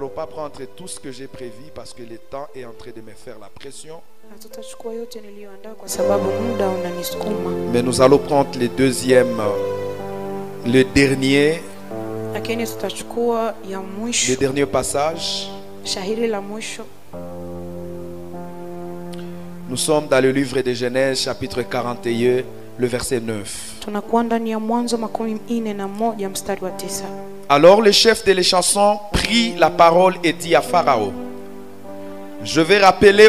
n'allons pas prendre tout ce que j'ai prévu parce que le temps est en train de me faire la pression. Hatutachukua yote niliyoandaa kwa sababu muda unanisukuma. Mais nous allons prendre le dernier Lakini tutachukua ya le mwisho. dernier passage. Shahiri la mwisho. Nous sommes dans le livre de Genèse chapitre 41, le verset 9. Tunakuwa ndani ya Mwanzo 41 mstari wa 9. Alors le chef de l'échanson prit la parole et dit à Pharaon: Je vais rappeler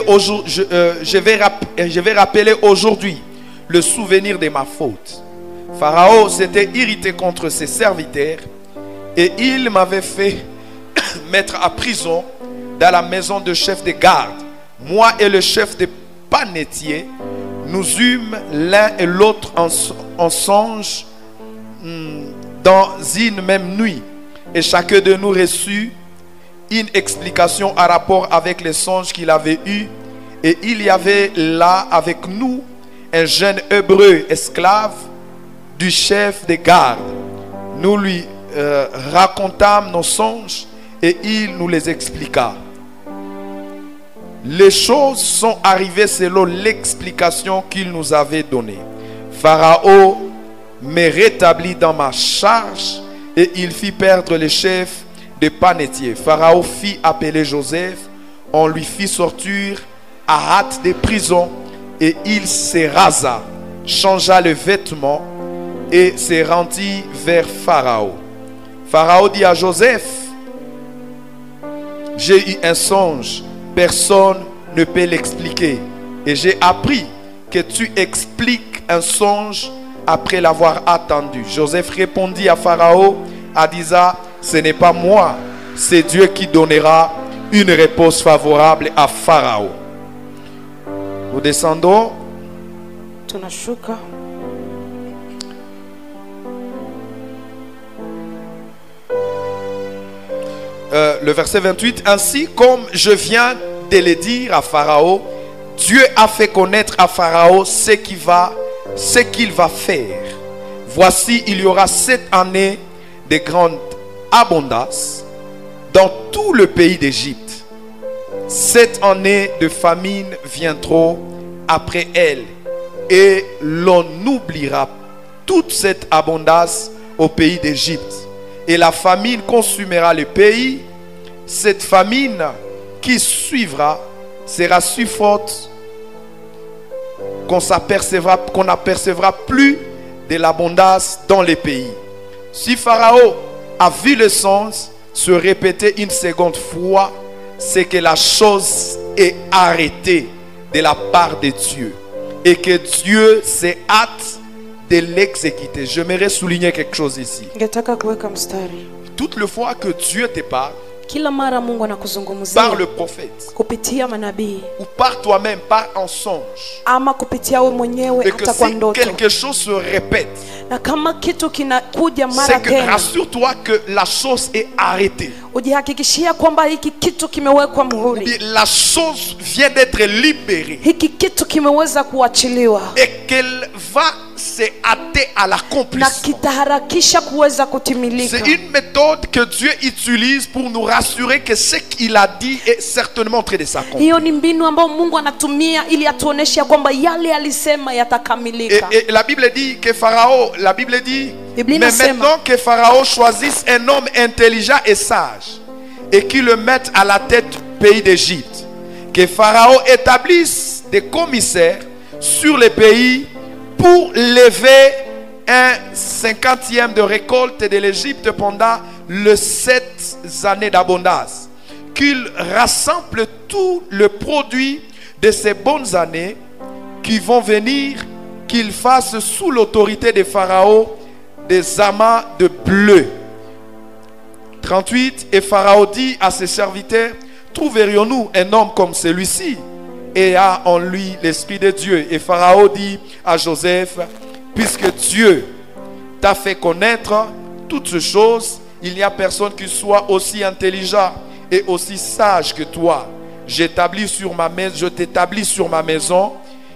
aujourd'hui le souvenir de ma faute. Pharaon s'était irrité contre ses serviteurs et il m'avait fait mettre à prison dans la maison de chef de garde. Moi et le chef de panetier, nous eûmes l'un et l'autre en songe dans une même nuit. Et chacun de nous reçut une explication en rapport avec les songes qu'il avait eus. Et il y avait là avec nous un jeune hébreu esclave du chef de garde. Nous lui racontâmes nos songes et il nous les expliqua. Les choses sont arrivées selon l'explication qu'il nous avait donnée. Pharaon me rétablit dans ma charge et il fit perdre le chef des panetiers. Pharaon fit appeler Joseph, on lui fit sortir à hâte des prisons et il se rasa, changea le vêtement et se rendit vers Pharaon. Pharaon dit à Joseph: J'ai eu un songe, personne ne peut l'expliquer. Et j'ai appris que tu expliques un songe après l'avoir attendu. Joseph répondit à Pharaon en disant: Ce n'est pas moi, c'est Dieu qui donnera une réponse favorable à Pharaon. Nous descendons. Tunashuka. Le verset 28, ainsi comme je viens de le dire à Pharaon, Dieu a fait connaître à Pharaon ce qu'il va faire. Voici, il y aura 7 années de grande abondance dans tout le pays d'Égypte. 7 années de famine viendront après elle et l'on oubliera toute cette abondance au pays d'Égypte. Et la famine consumera le pays. Cette famine qui suivra sera si forte qu'on n'apercevra plus de l'abondance dans les pays. Si Pharaon a vu le songe se répéter une seconde fois, c'est que la chose est arrêtée de la part de Dieu et que Dieu s'est hâte de l'exécuter. J'aimerais souligner quelque chose ici. Ningetaka kuweka mstari. Toutes les fois que Dieu te parle, Kila mara Mungu anakuzungumzia par le prophète kupitia manabii ou par toi-même, par un songe, ama kupitia wewe mwenyewe et que hata kwa si ndoto, quelque chose se répète, na kama kitu kinakuja mara c'est que tena, rassure-toi que la chose est arrêtée. ujihakikishia kwamba hiki kitu kimewekwa muhuri, La chose vient d'être libérée hiki kitu kimeweza kuachiliwa et qu'elle va se hâter à na l'accomplissement. kitaharakisha kuweza kutimilika. C'est une méthode que Dieu utilise pour nous rassurer que ce qu'il a dit est certainement en train de s'accomplir. Hiyo ni mbinu ambayo Mungu anatumia ili atuoneshe kwamba yale alisema yatakamilika. Et la Bible dit que Pharaon, la Bible dit, Biblia mais inasema, maintenant que Pharaon choisisse un homme intelligent et sage et qu'il le mette à la tête du pays d'Égypte, que Pharaon établisse des commissaires sur les pays pour lever un 50e de récolte de l'Égypte pendant les 7 années d'abondance, qu'il rassemble tout le produit de ces bonnes années qui vont venir, qu'il fasse sous l'autorité de Pharaon des amas de bleu. 38, et Pharaon dit à ses serviteurs: trouverions-nous un homme comme celui-ci et a en lui l'esprit de Dieu? Et Pharaon dit à Joseph: puisque Dieu t'a fait connaître toutes ces choses, il n'y a personne qui soit aussi intelligent et aussi sage que toi. Je t'établis sur ma maison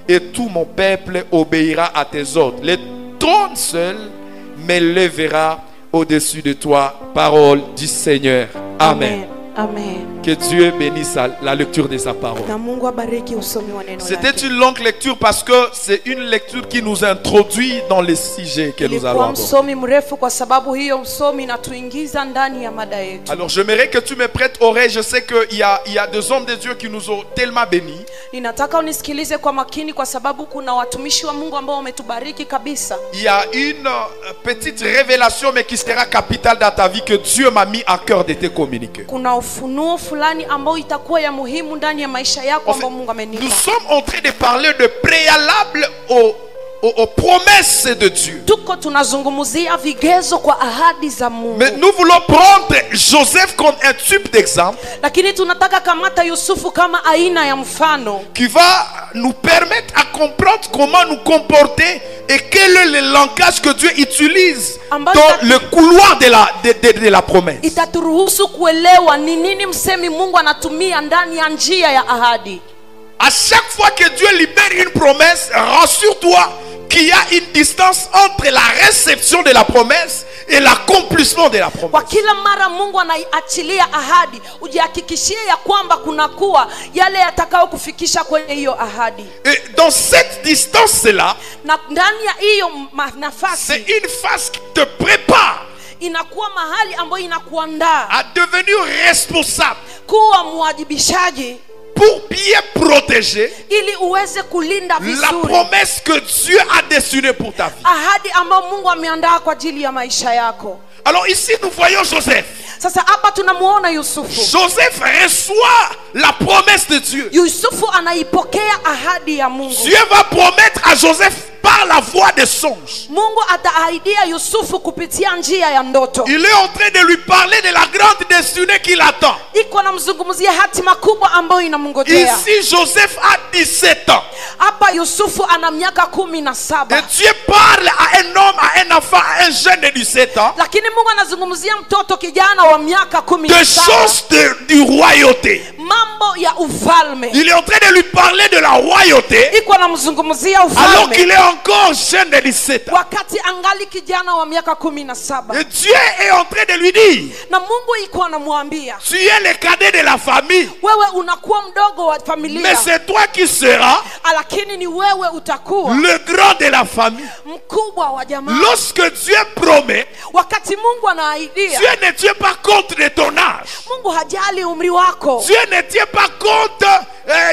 et tout mon peuple obéira à tes ordres. Le trône seul m'élèvera au-dessus de toi. Parole du Seigneur. Amen. Amen. Que Dieu bénisse la lecture de sa parole. Na Mungu abariki usomi wa neno C'était lake. une longue lecture parce que c'est une lecture qui nous introduit dans les sujets que nous allons Ilikuwa aborder. msomi mrefu kwa sababu hiyo msomi inatuingiza ndani ya mada yetu. Alors j'aimerais que tu me prêtes oreille. Je sais qu'il y a des hommes de Dieu qui nous ont tellement bénis. Ninataka unisikilize kwa makini kwa sababu kuna watumishi wa Mungu ambao wametubariki kabisa. Il y a une petite révélation mais qui sera capitale dans ta vie que Dieu m'a mis à cœur de te communiquer. Kuna ufunuo fulani ambao itakuwa ya muhimu ndani ya maisha yako ambao Mungu amenipa. Nous sommes en train de parler de préalable aux promesses de Dieu. Tuko tunazungumzia vigezo kwa ahadi za Mungu. Mais nous voulons prendre Joseph comme un type d'exemple Lakini tunataka kamata Yusufu kama aina ya mfano qui va nous permettre à comprendre comment nous comporter et quel est le langage que Dieu utilise dans le couloir de la promesse. itaturuhusu kuelewa ni nini msemi Mungu anatumia ndani ya njia ya ahadi. À chaque fois que Dieu libère une promesse, rassure-toi qu'il y a une distance entre la réception de la promesse et l'accomplissement de la Kwa promesse. kila mara Mungu anaiachilia ahadi, ujihakikishie ya kwamba kunakuwa yale yatakao kufikisha kwenye hiyo ahadi. Et dans cette distance-là, Na ndani ya hiyo c'est nafasi une phase qui te prépare inakuwa mahali ambayo inakuandaa à devenir responsable kuwa mwajibishaji pour bien protéger ili uweze kulinda la vizuri promesse que Dieu a destinée pour ta vie. ahadi ambayo Mungu ameandaa kwa ajili ya maisha yako. Alors ici nous voyons Joseph. Sasa hapa tunamuona Yusufu. Joseph reçoit la promesse de Dieu. Yusufu anaipokea ahadi ya Mungu. Dieu va promettre à Joseph par la voie des songes. Mungu ataahidia Yusufu kupitia njia ya ndoto. Il est en train de lui parler de la grande destinée qui l'attend. Iko namzungumzia hatima kubwa ambayo inamngojea. Ici Joseph a 17 ans. Hapa Yusufu ana miaka 17. Et Dieu parle à un homme, à un enfant, à un jeune de 17 ans. Lakini Mungu anazungumzia mtoto kijana wa miaka De 17. choses du royauté. Mambo ya ufalme. Il est en train de lui parler de la royauté Iko namzungumzia alors ufalme. qu'il est encore jeune de 17 ans. Wakati angali kijana wa miaka 17. Et Dieu est en train de lui dire, Na Mungu iko anamwambia, tu es le cadet de la famille, wewe unakuwa mdogo wa familia. mais c'est toi qui seras Lakini ni wewe utakuwa le grand de la famille. mkubwa wa jamaa. Lorsque Dieu promet, Wakati Mungu anaahidia, Dieu ne tient pas compte de ton âge. Mungu hajali umri wako. Dieu ne tient pas compte,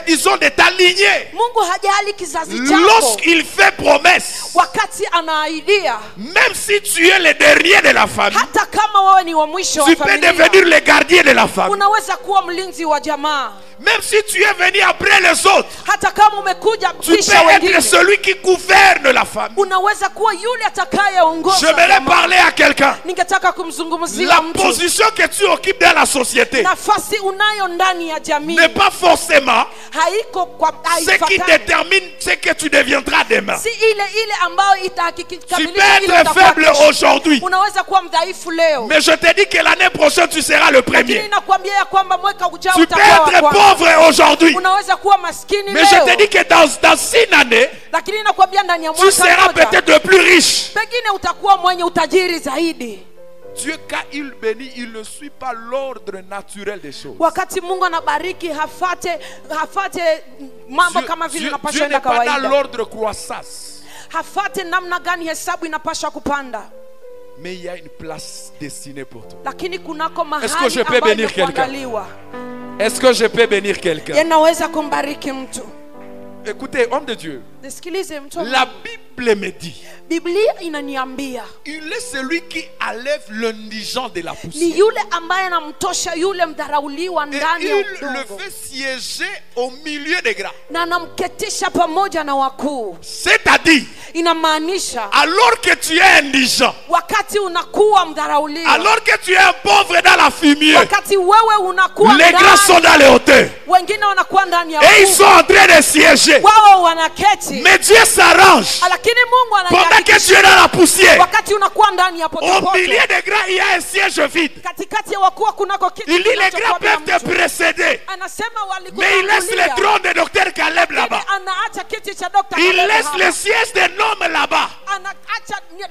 disons, de ta lignée. Mungu hajali kizazi chako. Lorsqu'il fait promesse, Wakati anaahidia, même si tu es le dernier de la famille, hata kama wewe ni wa mwisho wa tu peux familia, devenir le gardien de la famille. unaweza kuwa mlinzi wa jamaa. Même si tu es venu après les autres, Hata kama umekuja tu peux kisha être wengine, celui qui gouverne la famille. unaweza kuwa yule atakayeongoza J'aimerais jamaa. parler à quelqu'un. Ningetaka kumzungumzia La mtu. position que tu occupes dans la société Nafasi unayo ndani ya jamii n'est pas forcément haiko kwa ce qui haifatani. détermine ce que tu deviendras demain. Si ile ambayo Tu itahakikisha peux être faible aujourd'hui, unaweza kuwa mdhaifu leo, mais je te dis que l'année prochaine tu seras le lakini premier. nakwambia ya kwamba mwaka ujao Tu peux utakuwa wa être kwanza. pauvre aujourd'hui, Unaweza kuwa maskini mais je te leo, dis que dans une année, lakini nakwambia ndani ya tu mwaka seras mmoja peut-être le plus riche. pengine utakuwa mwenye utajiri zaidi. Dieu, quand il bénit, il ne suit pas l'ordre naturel des choses. Wakati Mungu anabariki hafate mambo kama vile Dieu inapaswa n'est enda pas dans kawaida. l'ordre croissance, Hafate namna gani hesabu inapaswa kupanda, mais il y a une place destinée pour toi. lakini kunako Est-ce que mahali je peux ambayo bénir quelqu'un? imekuandaliwa. Est-ce que je peux bénir quelqu'un? Yanaweza kumbariki mtu. Écoutez, homme de Dieu, Nisikilize mtu wa la Mungu. Bible me dit, Biblia inaniambia il est celui qui enlève l'indigent de la ni poussière. yule ambaye anamtosha yule mdharauliwa Et ndani ya il le udongo fait siéger au milieu des grands. na anamketisha pamoja na wakuu. C'est-à-dire, Inamaanisha alors que tu es indigent, wakati unakuwa mdharauliwa, alors que tu es un pauvre dans la fumier, wakati wewe unakuwa les grands sont dans les hauteurs. wengine wanakuwa ndani ya Et ils wakuu, sont en train de siéger. wao wanaketi, Mais Dieu s'arrange. lakini Mungu Pendant que anahakikisha tu es dans la poussière, wakati unakuwa ndani ya au potopoto, milieu des grands, il y a un siège vide. katikati ya wakuu kunako kiti Il dit les kinachokuwa grands bila peuvent te mtu. précéder. Anasema Mais il laisse le walikutangulia, trône de Dr Caleb lakini là-bas. anaacha kiti cha Dr. Il Caleb laisse hapa. le siège des noms là-bas. Anaacha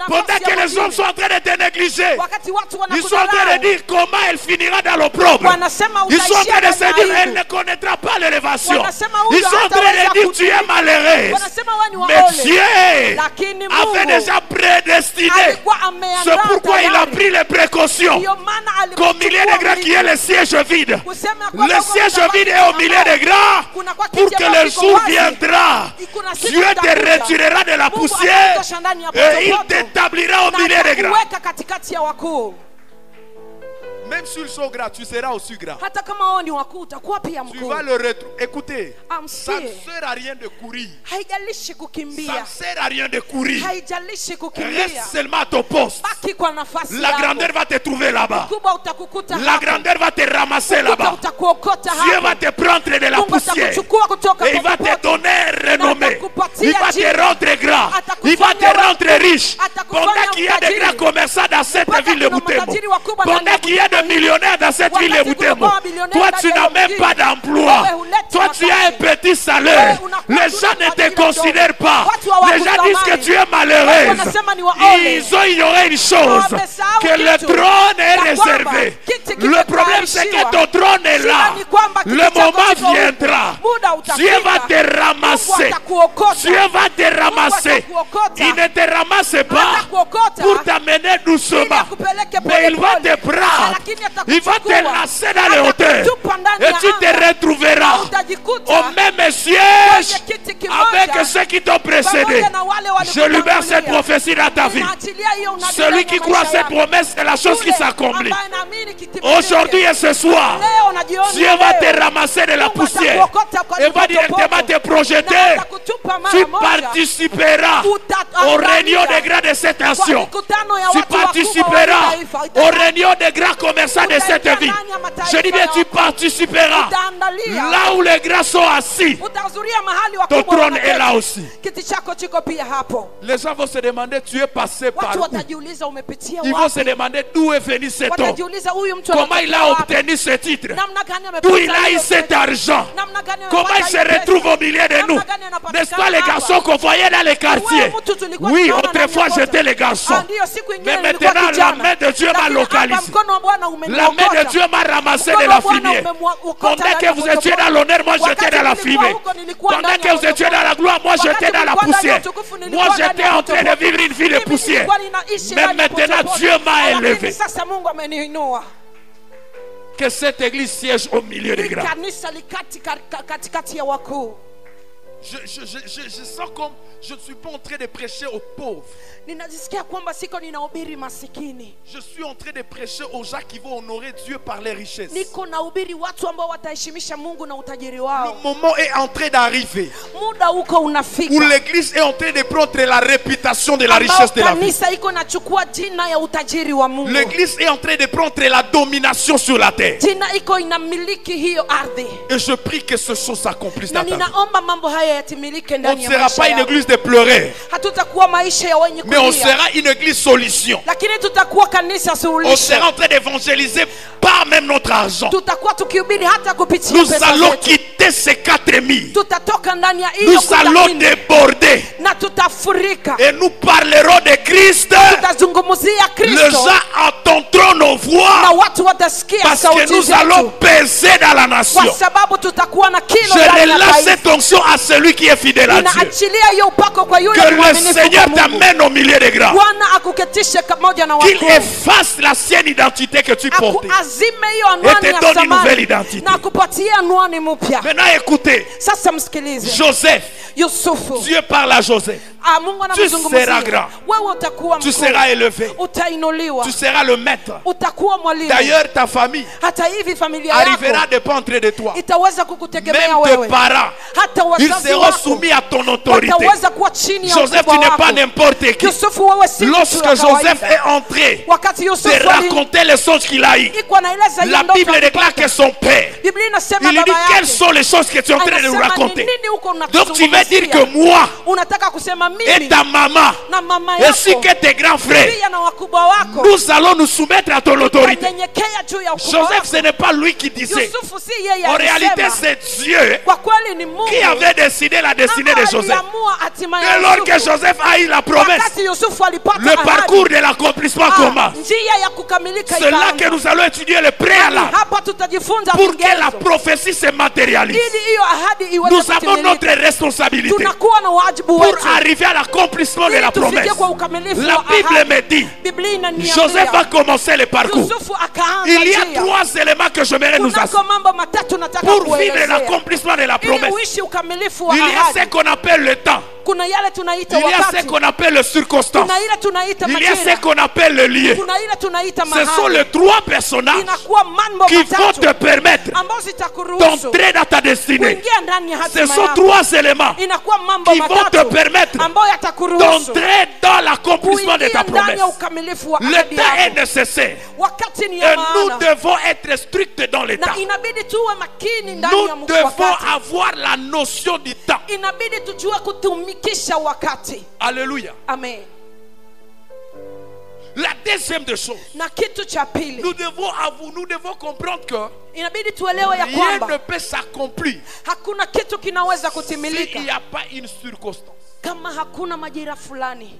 Pendant que les hommes sont en train de te négliger, wakati watu ils sont en train de wanakudharau, dire comment elle finira dans l'opprobre. wanasema Ils sont en utaishia train de se ndani dire ya elle aibu. ne connaîtra pas l'élévation. Wanasema huyo Ils sont en train de hataweza dire tu es kutii. malheureuse. Wanasema wewe ni Mais waole. Dieu Lakini avait Mungu déjà prédestiné. alikuwa ameandaa C'est pourquoi il a tayari. pris les précautions. Ndiyo maana Qu'au milieu alichukua des grands qui est le siège vide. kusema kwamba Le huko siège kutabaki vide est au milieu des grands. kuna kwa Pour kiti que ambacho le kiko jour wazi. viendra, Kuna siku Dieu te itakuja. retirera de la Mungu poussière atakutosha ndani ya et il potopoto. t'établira au Na milieu des grands. atakuweka katikati ya wakuu. Même s'ils sont grands, tu seras aussi grand. Hata kama wao ni wakuu utakuwa pia Tu mkuu. vas le retrouver. Écoutez, ça ne Amsikie. sert à rien de courir. Haijalishi Ça ne kukimbia, sert à rien de courir. haijalishi kukimbia, Reste seulement à ton poste. baki kwa nafasi La yako. grandeur va te trouver là-bas. Kubwa utakukuta La hapo. grandeur va te ramasser Ukuta là-bas. utakuokota Dieu hapo. va te prendre de la Mungu poussière. atakuchukua kutoka Et il va te popote. donner un renommée. atakupatia Il va te jina. rendre grand. Il va te Atakufanya rendre riche. atakufanya Pendant qu'il y a des mtajiri. grands commerçants dans cette Mpaka ville de kuna Butembo. matajiri wakubwa ndani Pendant ya qu'il y a des Butembo. millionnaires dans cette ville de Wakati kuna Butembo. mabilionnaire Toi, ndani tu ya n'as même mjini. pas d'emploi. Wewe huleti Toi, tu as un makazi. petit salaire. Wewe unakuwa Les tu gens ne unakuwa te considèrent pas. Watu hawakuthamani. Les gens disent que tu es Watu malheureuse. wanasema ni waole. Ils ont ignoré une chose. Wamesahau Que le kitu. trône est Ya kwamba réservé. kiti Le problème, c'est que kimetayarishiwa. ton trône est là. Shida ni kwamba kiti Le chako moment kiko huko. viendra. Muda utafika. Dieu va te ramasser. Mungu atakuokota. Dieu va te ramasser. atakuokota. Il ne te ramasse pas Atakuokota. pour t'amener doucement. Ili akupeleke Mais il va pole te pole. prendre. Lakini Il va te atakuchukua. lancer dans les hauteurs. Atakutupa ndani Et ya tu te anga. retrouveras Utajikuta au même kwenye siège kiti kimoja avec ceux qui t'ont précédé. pamoja na wale Je libère cette walikutangulia. prophétie dans ta vie. Ninaachilia hiyo unabii Celui ndani qui ya croit maisha cette yako. promesse est la chose qui Yule s'accomplit. ambaye anaamini kitimilike. Aujourd'hui et ce soir, Leo na jioni Dieu ya va leo. te ramasser de la Mungu poussière atakuokota kwa et va potopoto. directement te projeter. Na atakutupa mara Tu moja. participeras au réunion des grands de cette Kwa nation. mikutano ya Tu watu wakubwa wa participeras mataifa. au réunion des grands commerçants de cette Utaingia ville. ndani ya mataifa Je dis bien, ya tu wakuu. participeras Utaandalia. là où les grands sont assis. Utahudhuria mahali Ton wakubwa trône wanaketi. est là aussi. Kiti chako chiko pia hapo. Les gens vont se demander, tu es passé par Watu où? watajiuliza umepitia Ils vont se wapi. demander d'où est venu cet homme. Watajiuliza huyu mtu Comment il a anatokea wapi? obtenu ce titre? Namna gani D'où il amepata a eu hiyo cet pesa? argent? Namna gani Comment il amepata se hiyo pesa? retrouve au milieu de nous? Namna gani anapatikana N'est-ce pas les hapa? garçons qu'on voyait dans les quartiers? Wewe mtu tulikuwa Oui, tunaona autrefois ndani ya j'étais les garçons. Ah, ndiyo, siku ingine Mais nilikuwa maintenant la kijana. main de Dieu m'a Lakini hapa localisé. mkono wa Bwana La main de umeniokota. Dieu m'a ramassé Mkono de wa la Bwana fumée. umemwokota Pendant ndani que ya vous étiez potopoto. dans l'honneur, moi Wakati j'étais dans la nilikuwa fumée. huko, nilikuwa Pendant ndani que ya vous étiez potopoto. dans la gloire, moi Wakati j'étais dans la nilikuwa ndani ya poussière. utukufu, Moi nilikuwa ndani j'étais ya en train de potopoto. vivre une vie de Mimi poussière. nilikuwa ninaishi Mais ndani ya maintenant potopoto. Dieu m'a Lakini élevé. sasa Mungu ameniinua. Que cette église siège au milieu des Hili grands. kanisa likati katikati ya wakuu. Je sens comme je ne suis pas en train de prêcher aux pauvres. Ninajisikia kwamba siko ninahubiri masikini. Je suis en train de prêcher aux gens qui vont honorer Dieu par les richesses. Niko nahubiri watu ambao wataheshimisha Mungu na utajiri Le wao. moment est en train d'arriver Muda uko unafika. où l'église est en train de prendre la réputation de la ambao richesse de la vie. kanisa iko nachukua jina ya utajiri wa Mungu. L'église est en train de prendre la domination sur la terre. Jina iko inamiliki hiyo ardhi. Et je prie que ce chose s'accomplisse Na dans ta vie. ninaomba mambo haya yatimilike On ndani ne ya sera maisha pas une yako. église de pleureurs, Hatutakuwa maisha ya wenye mais on kulia. sera une église solution. Lakini tutakuwa kanisa On suluhisho. sera en train d'évangéliser par même notre argent. Tutakuwa tukihubiri hata kupitia Nous pesa allons zetu. quitter ces 4000. Tutatoka ndani ya hiyo Nous allons kudhamini. déborder. Na tutafurika. Et nous parlerons de Christ. Tutazungumzia Les Kristo. gens entendront nos Na voix watu watasikia parce que sauti nous allons zetu. peser dans la nation. Kwa sababu tutakuwa na kilo Je ndani ya relâche taifa. cette onction à celui qui est fidèle à Dieu. Ninaachilia hiyo upako kwa yule Que le mwaminifu Seigneur kwa Mungu. t'amène au milieu des grands. Bwana akuketishe pamoja na Qu'il wakuu. efface l'ancienne identité que tu portais. Akuazime hiyo Et anwani te ya donne une nouvelle zamani identité. na kupatia anwani mpya. Maintenant écoutez, Sasa msikilize. Joseph, Yusufu. Dieu parle à Joseph. Mungu Tu anamzungumzia. seras grand. Wewe utakuwa Tu mkuu. seras élevé. Utainuliwa. Tu seras le maître. Utakuwa mwalimu. D'ailleurs, ta famille Hata hivi familia arrivera yako à dépendre de toi. itaweza kukutegemea Même wewe. tes parents, Hata ils wazazi seront wako soumis à ton autorité. wataweza kuwa chini ya Joseph, tu ukubwa n'es pas wako. n'importe qui. Yusufu wewe si mtu Lorsque wa Joseph kawaida. est entré, Wakati Yusufu de raconter les choses qu'il a eues, iko anaeleza hiyo la ndoto Bible déclare que son père, Biblia inasema il lui dit baba quelles yake sont les choses que tu es en train de nous anasema ni raconter. nini huko Donc tu vas dire que unatuzungumzia? moi, Unataka kusema mimi et ta maman, na mama ainsi yako que tes grands frères, pia na wakubwa wako nous allons nous soumettre à ton autorité. nyenyekea juu ya ukubwa Joseph, wako. ce n'est pas lui qui disait. Yusufu si yeye En réalité, alisema. c'est Dieu Kwa kweli ni Mungu qui avait décidé la destinée de Joseph. aliamua hatima ya Et lorsque Yusufu. Joseph a eu la promesse, Wakati Yusufu alipata le parcours de l'accomplissement commence. njia ya kukamilika C'est là ikaanza. que nous allons étudier le préalable Hapa tutajifunza pour que la vigezo. prophétie se matérialise. Ili hiyo ahadi iweze Nous avons notre kutimilika. responsabilité Tunakuwa na wajibu pour wetu arriver à l'accomplissement de ili la promesse. tufikie kwa ukamilifu La wa Bible ahadi. me dit, Biblia inaniambia Joseph a commencé le parcours. Yusufu akaanza Il y a njia. 3 éléments que j'aimerais nous Kunako assurer mambo matatu nataka pour vivre kuelezea. l'accomplissement de la Ili promesse. uishi ukamilifu wa Il y a ce ahadi. qu'on appelle le temps. Kuna yale tunaita Il y a ce wakati. qu'on appelle le circonstance. Kuna ile tunaita Il y a ce majira. qu'on appelle le lieu. Kuna ile tunaita Ce sont mahali. les 3 personnages Inakuwa mambo qui vont matatu te permettre ambao zitakuruhusu d'entrer dans ta destinée. kuingia ndani ya Ce hatima sont yako. 3 éléments Inakuwa mambo qui vont te matatu permettre ambayo yatakuruhusu d'entrer dans l'accomplissement de ta kuingia ndani promesse. ya ukamilifu wa Le ahadi temps est yako. nécessaire. Wakati ni Et ya nous maana devons être stricts dans le na temps. inabidi tuwe makini ndani ya Nous devons wakati. avoir la notion du temps. Inabidi tujue kutumikisha wakati. Alléluia. Amen. La deuxième des choses, Na kitu cha pili nous devons comprendre que inabidi tuelewe ya rien ne kwamba peut s'accomplir hakuna kitu kinaweza kutimilika s'il n'y a pas une circonstance. kama hakuna majira fulani.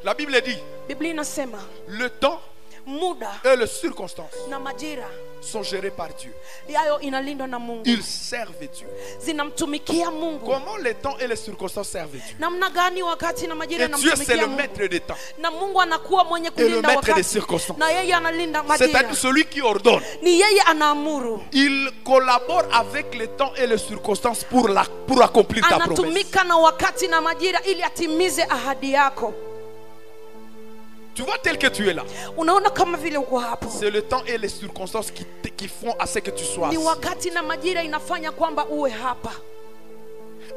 La Bible dit, Biblia inasema le temps muda et les circonstances na majira sont gérés par Dieu. yayo inalindwa na Mungu, Ils servent Dieu. zinamtumikia Mungu. Comment le temps et les circonstances servent Dieu? Namna gani wakati na majira Et Dieu, c'est inamtumikia le Mungu? maître des temps Na Mungu anakuwa mwenye et le kulinda maître des wakati circonstances. na yeye analinda majira. C'est-à-dire celui qui ordonne. Ni yeye anaamuru, Il collabore avec le temps et les circonstances pour accomplir ta promesse. anatumika na wakati na majira ili atimize ahadi yako. Tu vois, tel que tu es là, Unaona kama vile uko hapo, c'est le temps et les circonstances qui font à ce que tu sois ni assis. wakati na majira inafanya kwamba uwe hapa.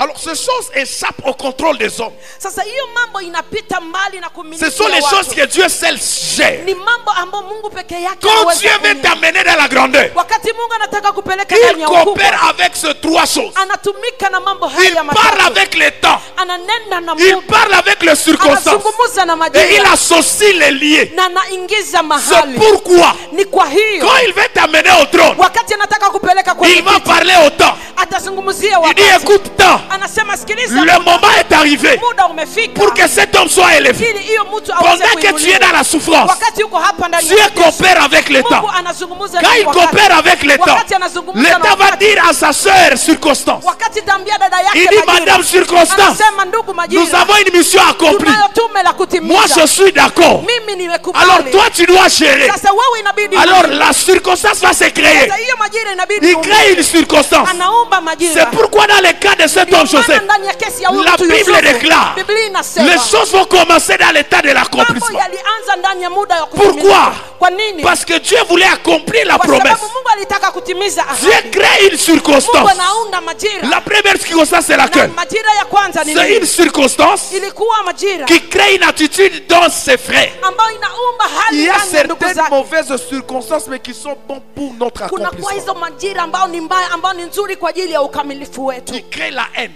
Alors, ces choses échappent au contrôle des hommes. Sasa hiyo mambo inapita mbali na Ce kumilikia sont les watu. choses que Dieu seul gère. Ni mambo ambayo Mungu peke yake Quand anaweza Dieu veut kulinda. t'amener dans la grandeur, Wakati Mungu anataka kupeleka ndani il ya ukubwa, coopère avec ces 3 choses. anatumika na mambo Il haya parle matatu. avec le temps, Ananenda na il muda, parle avec les circonstances anazungumza na et il majira associe les liés. na anaingiza C'est mahali. pourquoi, Ni kwa hiyo quand il veut t'amener au trône, wakati anataka kupeleka kwenye il va kiti, parler au temps. atazungumzia Il dit, wakati. écoute, temps, Anasema sikiliza, le moment est arrivé muda umefika pour que cet homme soit élevé. ili hiyo mtu aweze Pendant que tu es kuinuliwa. dans la souffrance, Wakati uko hapa ndani Dieu ya mateso, coopère avec le temps. Mungu anazungumza Quand na il wakati. coopère avec le temps, Wakati anazungumza le na temps va wakati. dire à sa sœur circonstance. Wakati tambia dada yake Il dit, majira, Madame circonstance, anasema ndugu majira, nous avons une mission accomplie. tunayo tume la kutimiza. Moi, je suis d'accord. Mimi nimekubali. Alors, toi, tu dois gérer. Sasa wewe inabidi Alors, la circonstance va se créer. sasa hiyo majira inabidi Il crée une circonstance. anaomba majira. C'est pourquoi, dans le cas de cet homme Ndio maana Joseph, ndani ya kesi ya huyu la mtu Bible Yusufu, déclare, Biblia inasema les choses vont commencer dans l'état de mambo l'accomplissement. yalianza ndani ya muda wa Pourquoi? kutimilika. Kwa nini? Parce que Dieu voulait accomplir la Kwa promesse. sababu Mungu alitaka kutimiza Dieu ahadi. crée une Mungu circonstance. anaunda majira. La première circonstance, c'est Na laquelle? majira ya kwanza ni C'est nini? une circonstance Ilikuwa majira qui crée une attitude dans ses frères. ambayo inaumba Il hali y a ndani ya ndugu certaines zake. mauvaises circonstances, mais qui sont bonnes pour notre Kuna kwa accomplissement. hizo majira ambayo ni mbaya, ambayo ni nzuri kwa ajili ya ukamilifu wetu. Qui crée la haine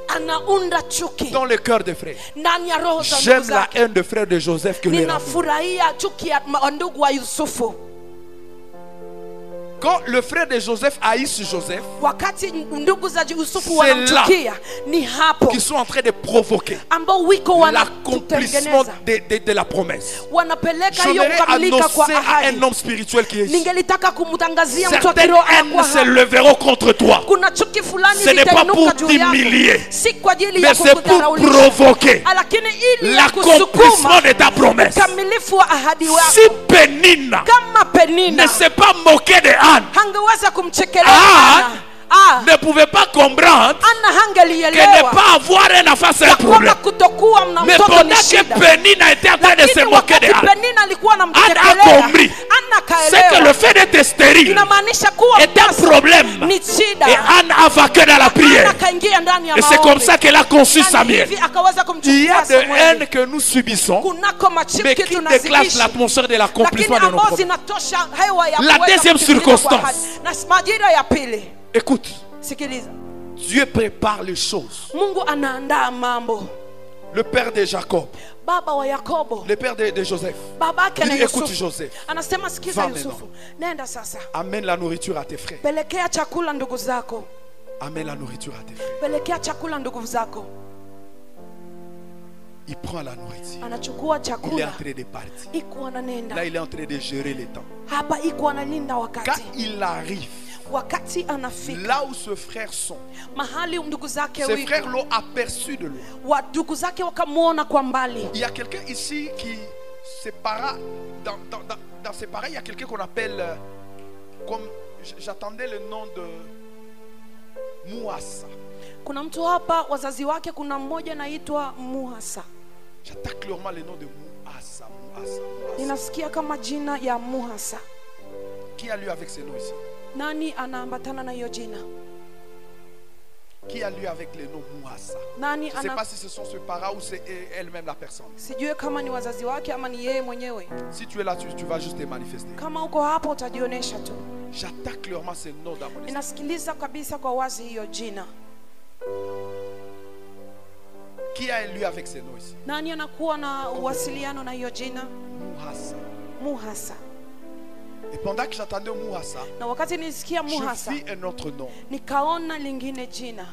Anaunda chuki dans le cœur des frères. ndani ya roho za ndugu J'aime la zake. haine des frères de Joseph que les ramener. Ninafurahia chuki ya ndugu wa Yusufu. Quand le frère de Joseph haïssent Joseph, Wakati ndugu za Yusufu C'est wanamchukia, ni hapo qui sont en train de provoquer ambao wiko l'accomplissement wanatutengeneza, de la promesse. wanapeleka hiyo J'aimerais kukamilika kwa annoncer à ahadi. un homme spirituel qui est ici. Ningelitaka kumtangazia mtu wa Certaines kiroho haines anakuwa se hapa. leveront contre toi. Kuna chuki fulani Ce n'est pas zitainuka pour juu yako, t'humilier, si kwa ajili ya mais c'est pour kukudharaulisha, provoquer lakini ili ya l'accomplissement kusukuma de ta promesse. ukamilifu wa ahadi Si wako. Pénina Kama Penina ne s'est pas moquée de Anne, hangeweza kumchekelea Ah, Ana. ne pouvait pas comprendre Ana que ne hangelielewa pas avoir un enfant c'est un ya problème. kwamba kutokuwa na Mais mtoto pendant ni que shida. Pénina était en train de se Lakini moquer de wakati Anne, Penina alikuwa Anne a anamchekelea, compris. Ana c'est que le kaelewa fait d'être stérile inamaanisha kuwa est un problème. ni shida. Et Anne a vaincu dans la prière. Ana kaingia ndani ya Et c'est maombi. comme ça qu'elle a conçu Na Samuel. hivi akaweza Il y a kumchukua des Samueli. haines que nous subissons, Kunako mais machuki qui déclenchent tunaziishi, l'atmosphère de lakini l'accomplissement de nos ambazo problèmes. zinatosha hewa ya La kuweza deuxième kutimilika kwa circonstance. ahadi. Na majira ya pili, Écoute, sikiliza, Dieu prépare les choses Mungu anaandaa mambo le père de Jacob, baba wa Yakobo, le père de Joseph. babake Il na dit, écoute Yusufu. Joseph, Anasema sikiza Va Yusufu, nenda sasa, amène la nourriture à tes frères. pelekea chakula ndugu zako, Amène la nourriture à tes frères. pelekea chakula ndugu zako. Il prend la nourriture. Anachukua Il est chakula, en train de partir. iko ananenda Là, il est en train de gérer le temps. hapa, iko analinda Quand wakati. il arrive, Wakati anafika là où ses frères sont, mahali ndugu zake ses wiko, frères l'ont aperçu de loin. wa ndugu zake wakamuona kwa mbali. Il y a quelqu'un ici qui, ses parents, dans ses parents, il y a quelqu'un qu'on appelle, comme j'attendais le nom de Mouassa. Kuna mtu hapa wazazi wake, kuna mmoja anaitwa Muhasa. J'attaque clairement le nom de Mouassa. Mouassa. Ninasikia kama jina ya Muhasa. Qui a lu avec ce nom ici? Nani anaambatana na hiyo jina? Qui a lu avec le nom Mouassa? Nani Je ne sais ana, pas si ce sont ses parents ou c'est elle-même la personne. sijue kama ni wazazi wake ama ni yeye mwenyewe. Si tu es là, tu vas juste te manifester. Kama uko hapo utajionyesha tu. J'attaque clairement ce nom dans mon esprit. Ninasikiliza kabisa kwa wazi hiyo jina. Qui a lu avec ce nom ici? Nani anakuwa na uwasiliano na hiyo jina? Mouassa. Muhasa. Et pendant que j'attendais Mouassa, Na wakati nisikia je Muhasa, vis un autre nom. nikaona lingine jina.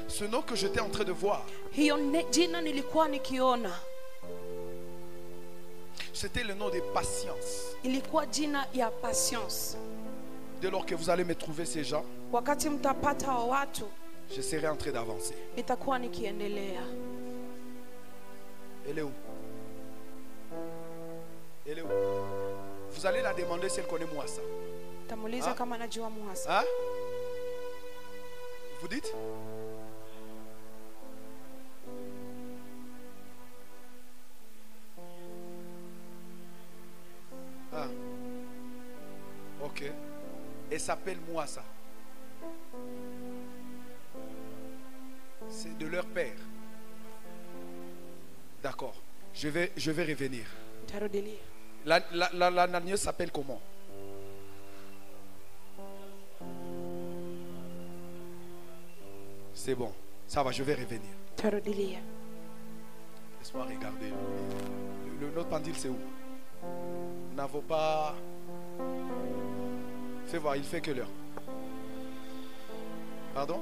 Ce nom que j'étais en train de voir, Hiyo jina nilikuwa nikiona, c'était le nom de patience. ilikuwa jina ya patience. Dès lors que vous allez me trouver ces gens, Wakati mtapata wa watu, je serai en train d'avancer. nitakuwa nikiendelea. Elle est où? Elle est où? Vous allez la demander si elle connaît Mouassa. Tamuuliza Ah. kama anajua Muhasa. Hein? Vous dites? Ah. Ok. Elle s'appelle Mouassa. C'est de leur père. D'accord. Je vais revenir. Tarudilia. La nanyeuse s'appelle comment? C'est bon. Ça va, je vais revenir. Tarudilia. Laisse-moi regarder. Notre pendule, c'est où? Nous n'avons pas... Fais voir, il fait que l'heure. Pardon?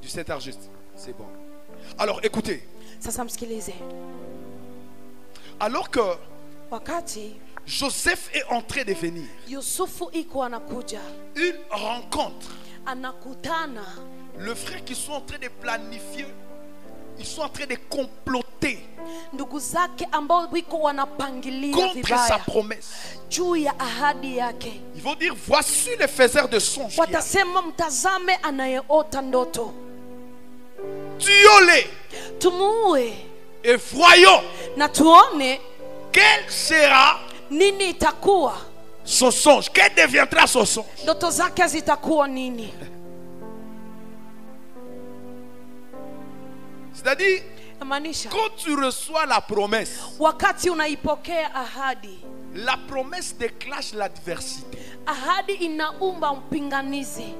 Du 7 heures juste. C'est bon. Alors, écoutez. Sasa msikilize. Alors que Wakati Joseph est en train de venir, Yusufu iko anakuja, il rencontre anakutana le frère qui sont en train de planifier. Ils sont en train de comploter ndugu zake ambao wiko wanapangilia contre sa vibaya promesse. juu ya ahadi yake. Ils vont dire, voici le faiseur de songes qui arrive. Watasema, mtazame anayeota ndoto, Tuons-les tumuue et voyons na tuone quel sera nini itakuwa, son songe. Quel deviendra son songe? ndoto zake zitakuwa nini. C'est-à-dire, Maanisha quand tu reçois la promesse, wakati unaipokea ahadi, la promesse déclenche l'adversité. ahadi inaumba mpinganizi.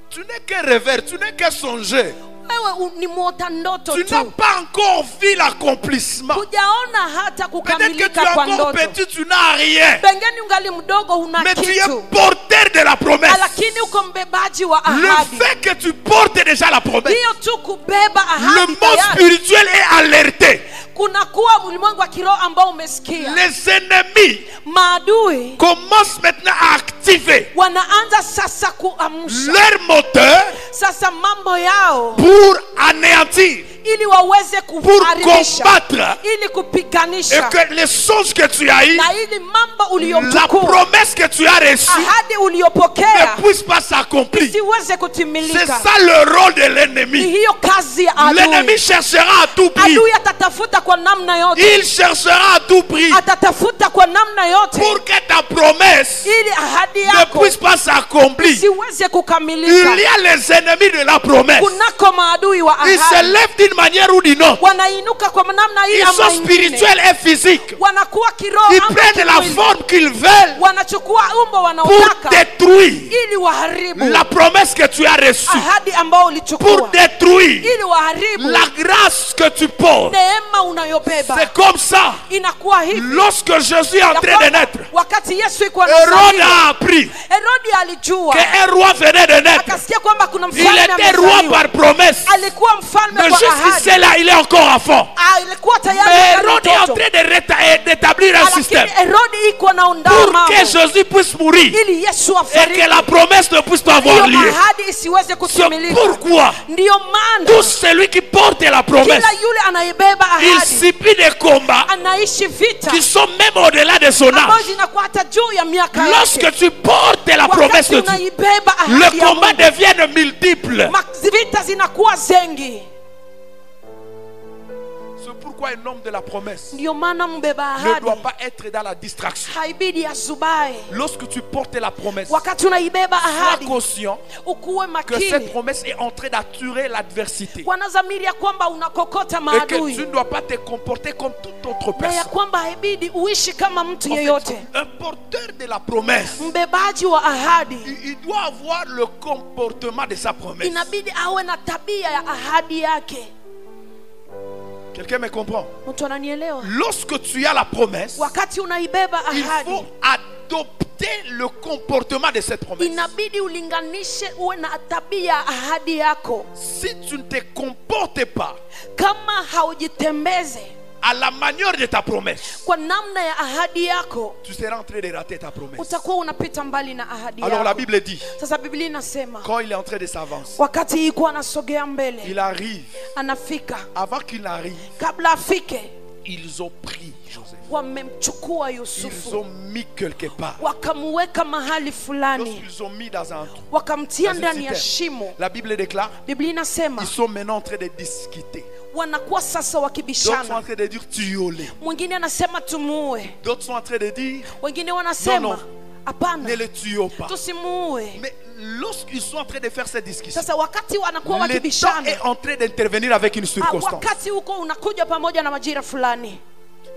Tu n'es qu'un rêveur, tu n'es qu'un songeur. Wewe ni mwota ndoto Tu tu, n'as pas encore vu l'accomplissement. hujaona hata Peut-être que tu kukamilika es kwa encore ndoto. petit, tu n'as rien. Pengine ungali mdogo, huna Mais tu es kitu, porteur de la promesse. lakini uko mbebaji wa Le ahadi. fait que tu portes déjà la promesse, Hiyo tu kubeba le ahadi monde tayari. spirituel est alerté. Kuna kuwa ulimwengu wa kiroho ambao umesikia. Les ennemis Maadui commencent maintenant à activer wanaanza sasa kuamsha leur moteur sasa mambo yao pour anéantir, ili waweze pour kuharibisha, combattre, ili et kupiganisha, que les songes que tu as eu, na ili mambo la uliyochukua, promesse que tu as reçue, ahadi uliyopokea ne puisse pas s'accomplir. isiweze C'est kutimilika. ça le rôle de Ni l'ennemi. hiyo kazi ya L'ennemi adui. cherchera à tout prix. Adui atatafuta kwa namna yote, Il cherchera à tout prix atatafuta kwa namna yote pour que ta promesse ili ahadi ne yako puisse pas s'accomplir. isiweze Il kukamilika. y a les ennemis de la promesse. Kunako maadui wa Ils se ahadi lèvent d'une d'une manière ou d'une autre. wanainuka kwa namna hii Ils ama sont ingine. spirituels et physiques. Wanakuwa kiroho Ils ama prennent la kimwili. forme qu'ils veulent Wanachukua umbo pour wanaotaka détruire ili waharibu la promesse que tu as reçue, ahadi ambao pour ulichukua détruire ili waharibu la grâce que tu portes. neema unayobeba. C'est comme ça. Inakuwa hivi Lorsque Jésus est en ya train de kwamba naître, wakati Yesu iko Hérode anazaliwa, a appris Herodi alijua, qu'un roi venait de naître. akasikia kwamba kuna Il mfalme était roi amezaliwa. par promesse. Alikuwa mfalme Mais kwa jusqu'ici ahadi. là, il est encore enfant. Alikuwa tayari Mais kama Hérode est en mtoto. train d'établir un Lakini système Herodi iko anaondoa pour mambo que Jésus puisse mourir ili Yesu et afariki. que la promesse ne puisse pas avoir Hiyo lieu. ahadi isiweze C'est kutimilika. pourquoi Ndiyo maana tout celui qui porte la promesse, kila yule anayebeba il ahadi subit des combats anaishi vita qui sont même au-delà de son ambazo âge. zinakuwa hata juu ya miaka Lorsque yake. tu portes la promesse Wakati de Dieu, unaibeba le ahadi ya combat Mungu, devient multiple. vita zinakuwa zengi. C'est pourquoi un homme de la promesse Ndiyo maana mbeba ne ahadi doit pas être dans la distraction. haibidi azubae. Lorsque tu portes la promesse, Wakati unaibeba sois ahadi conscient ukuwe que cette makini, promesse est en train d'attirer l'adversité. wanazamiria kwamba unakokota Et que tu maadui ne dois pas te comporter comme toute autre na ya personne. kwamba haibidi uishi kama mtu En fait, yeyote. un porteur de la promesse, Mbebaji wa ahadi il doit avoir le comportement de sa promesse. inabidi awe na tabia ya ahadi yake. Quelqu'un me comprend? Mtu ananielewa? Lorsque tu as la promesse, Wakati unaibeba il ahadi faut adopter le comportement de cette promesse. inabidi ulinganishe, uwe na tabia ya ahadi yako. Si tu ne te comportes pas Kama haujitembeze à la manière de ta promesse, kwa namna ya ahadi yako, tu seras en train de rater ta promesse. utakuwa unapita mbali na ahadi Alors la yako. Bible dit, Sasa Biblia inasema quand il est en train de s'avancer, wakati iko anasogea mbele, il arrive. anafika, Avant qu'il arrive, kabla afike, ils ont pris Joseph. wamemchukua Ils Yusufu ont mis quelque part. wakamweka mahali fulani, Lorsqu'ils ont mis dans un trou, wakamtia dans une ndani ya citerne, shimo. la Bible déclare, Biblia inasema ils sont maintenant en train de discuter. wanakuwa sasa D'autres sont en wakibishana. train de dire tuiolé. Mwingine anasema tumuue, D'autres sont en train de dire wengine Non, wanasema non. hapana, ne le tuons pas. tusimuue. Mais lorsqu'ils sont en train de faire cette discussion, Sasa wakati wanakuwa le temps wakibishana, est en train d'intervenir avec une circonstance. wakati huko unakuja pamoja na majira fulani,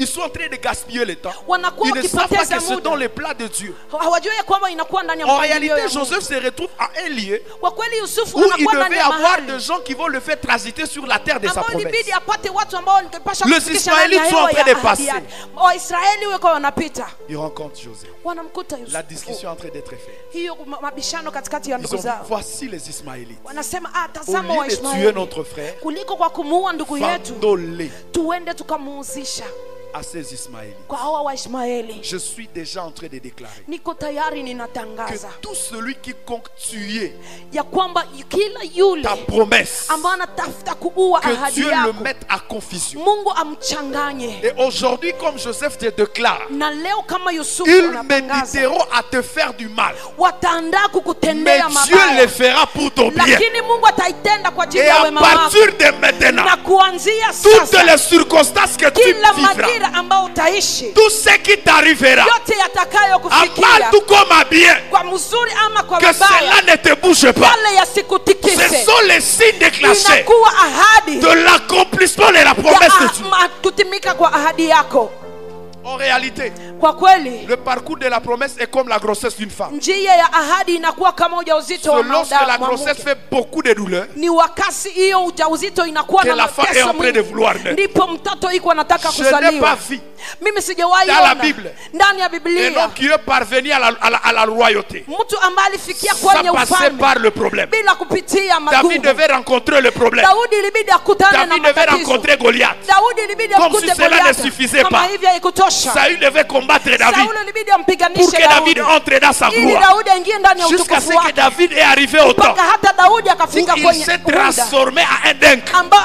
Ils sont en train de gaspiller le temps. wanakuwa Ils ne savent pas wakipoteza que c'est muda, dans les plans de Dieu. hawajui ya kwamba inakuwa ndani ya En mpangilio réalité, ya Mungu. Joseph se retrouve à un lieu Kwa kweli Yusufu où il anakuwa ndani devait ya avoir mahali des gens qui vont le faire transiter sur la terre de sa ambao promesse. ilibidi apate watu ambao wangepasha Les kufikisha ndani ya Israélites sont en hewa train ya de ahadi passer. yake. Waisraeli weko wanapita, Ils rencontrent Joseph. wanamkuta La Yusufu. discussion est en train d'être faite. Hiyo mabishano katikati ya Ils ndugu ont dit, zao, voici les Ismaélites. wanasema Au tazama lieu de tuer Waishmaeli, notre frère, kuliko kwa kumuua ndugu yetu vendons-les tuende tukamuuzisha à ces Ismaélites. kwa hawa Waishmaeli. Je suis déjà en train de déclarer Niko tayari que ninatangaza tout celui qui compte tuer ya kwamba kila yule ta promesse, ambaye anatafuta kuua que ahadi Dieu le yako, mette à confusion. Mungu amchanganye. Et aujourd'hui, comme Joseph te déclare, Na leo kama Yusufu ils anatangaza, méditeront à te faire du mal. wataandaa Mais kukutendea Dieu mabaya, le fera pour ton bien. lakini Mungu ataitenda kwa ajili Et ya à wema wako. partir de maintenant, Na kuanzia toutes sasa, les circonstances que tu kila vivras, majira ambayo utaishi, tout ce qui t'arrivera, yote à yatakayokufikia mal tout comme à bien, kwa mzuri ama kwa que mabaya, cela ne te bouge pas. yale yasikutikise. Ce sont les signes déclenchés Inakuwa ahadi de l'accomplissement de la promesse de Dieu. ya kutimika kwa ahadi yako. En réalité, Kwa kweli le parcours de la promesse est comme la grossesse d'une femme. njia ya ahadi inakuwa kama ujauzito wa C'est lorsque la grossesse mwanamke. fait beaucoup de douleurs Ni wakati hiyo ujauzito inakuwa que na la femme est mateso en train de mwingi, vouloir naître. ndipo mtoto iko anataka Je n'ai pas kuzaliwa. vu Mimi sijawahi dans la ona Bible ndani ya un Biblia homme qui est parvenu à la royauté mtu ambaye alifikia sans kwenye passer ufalme par le problème. bila kupitia David magumu. devait rencontrer le problème. Daudi ilibidi akutane na David devait matatizo. rencontrer Goliath. Daudi ilibidi Comme akute si cela ne Goliath. suffisait Kama pas. hivi haikutosha, Saül devait combattre David Sauli ilibidi pour ampiganishe que David entre dans sa ili gloire. Daudi aingie ndani ya Jusqu'à utukufu ce que wake, David est arrivé au temps mpaka hata Daudi où akafika il kwenye s'est muda transformé à un dingue. ambao